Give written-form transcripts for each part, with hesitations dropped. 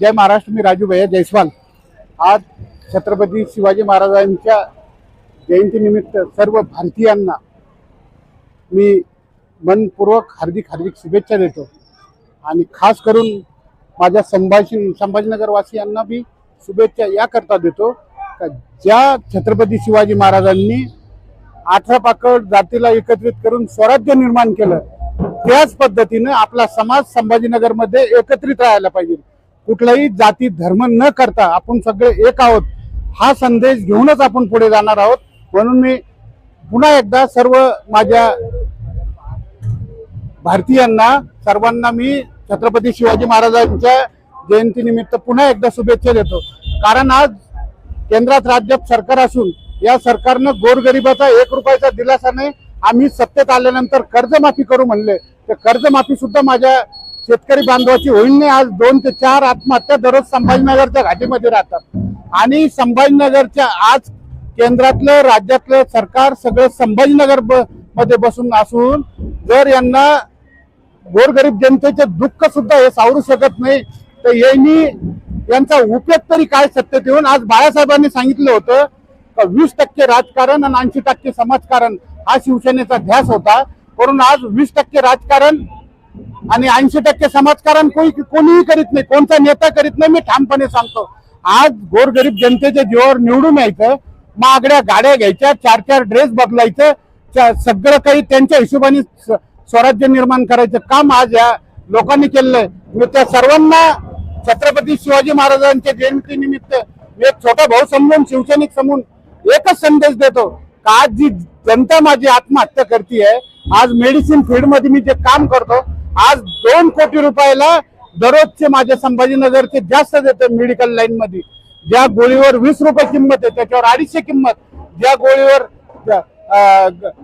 जय महाराष्ट्र। मी राजू भैया जयस्वाल। आज छत्रपती शिवाजी महाराजांच्या जयंतीनिमित्त सर्व भारतीयांना मी मनपूर्वक हार्दिक शुभेच्छा देतो आणि खास करून माझ्या संभाजीनगर वासियांना भी शुभेच्छा याकरता देतो का ज्या छत्रपती शिवाजी महाराजांनी 18 पाकड जातीला एकत्रित करून स्वराज्य निर्माण केलं, त्याच पद्धतीने आपला समाज संभाजीनगरमध्ये एकत्रित राहायला पाहिजे। कुठलाही जाती धर्म न करता आपण सगळे एक आहोत हा संदेश घेऊनच आपण पुढे जाणार आहोत। म्हणून मी पुन्हा एकदा सर्व माझ्या भारतीयांना सर्वांना मी छत्रपती शिवाजी महाराजांच्या जयंतीनिमित्त पुन्हा एकदा शुभेच्छा देतो। कारण आज केंद्रात राज्यात सरकार असून या सरकारनं गोरगरिबाचा 1 रुपयाचा दिलासा नाही। आम्ही सत्तेत आल्यानंतर कर्जमाफी करू म्हणले, तर कर्जमाफी सुद्धा माझ्या शेतकरी बांधवाची होईल नाही। आज 2 ते 4 आत्महत्या दररोज संभाजीनगरच्या घाटीमध्ये राहतात आणि संभाजीनगरच्या आज केंद्रातलं राज्यातलं सरकार सगळं संभाजीनगर मध्ये बसून असून जर यांना गोरगरीब जनतेचे दुःख सुद्धा हे सावरू शकत नाही, तर यांनी यांचा उपयोग तरी काय सत्तेत येऊन। आज बाळासाहेबांनी सांगितलं होतं का 20% राजकारण आणि 80% समाजकारण हा शिवसेनेचा ध्यास होता, म्हणून आज 20% राजकारण आणि 80% समाजकारण कोणीही करीत नाही, कोणता नेता करीत नाही। मी ठामपणे सांगतो, आज गोरगरीब जनतेच्या जीवावर निवडून यायचं, महागड्या गाड्या घ्यायच्या, 4 ड्रेस बदलायचं, सगळं काही त्यांच्या हिशोबाने स्वराज्य निर्माण करायचं काम आज या लोकांनी केलंय। मी त्या सर्वांना छत्रपती शिवाजी महाराजांच्या जयंतीनिमित्त एक छोटा भाऊ समजून शिवसैनिक समजून एकच संदेश देतो का आज जी जनता माझी आत्महत्या करते, आज मेडिसिन फील्ड मध्ये मी जे काम करतो, आज 2 कोटी रुपयाला दररोजचे माझ्या संभाजीनगरचे जास्त देते मेडिकल लाईन मध्ये। ज्या गोळीवर 20 रुपये किंमत आहे त्याच्यावर 250 किंमत, ज्या गोळीवर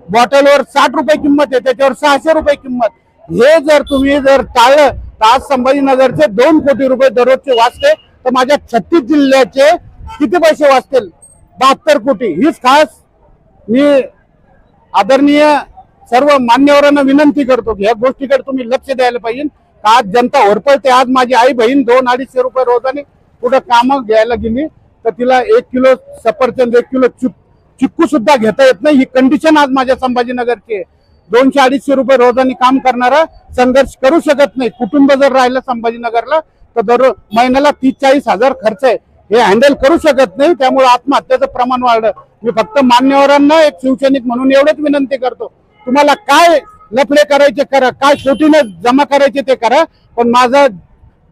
बॉटलवर 60 रुपये किंमत आहे त्याच्यावर 600 रुपये किंमत। हे जर तुम्ही टाळलं तर आज संभाजीनगरचे 2 कोटी रुपये दररोजचे वाचते, तर माझ्या 36 जिल्ह्याचे किती पैसे वाचतील? 72 कोटी। हीच खास मी आदरणीय सर्व मान्यवरांना विनंती करतो की या गोष्टीकडे तुम्ही लक्ष द्यायला पाहिजे। आज जनता होरपळते। आज माझी आई बहीण 200-250 रुपये रोजाने कुठं काम घ्यायला गेली तर तिला 1 किलो सफरचंद 1 किलो चिक्कू सुद्धा घेता येत नाही। ही कंडिशन आज माझ्या संभाजीनगरची आहे। 200-250 रुपये रोजाने काम करणारा संघर्ष करू शकत नाही। कुटुंब जर राहिलं संभाजीनगरला तर दररोज महिन्याला 30-40 हजार खर्च आहे, हे हँडल करू शकत नाही। त्यामुळे आत्महत्याचं प्रमाण वाढलं। मी फक्त मान्यवरांना एक शिवसैनिक म्हणून एवढंच विनंती करतो, तुम्हाला काय लफडे करायचे करा, काय कोटीने जमा करायचे ते करा, पण माझा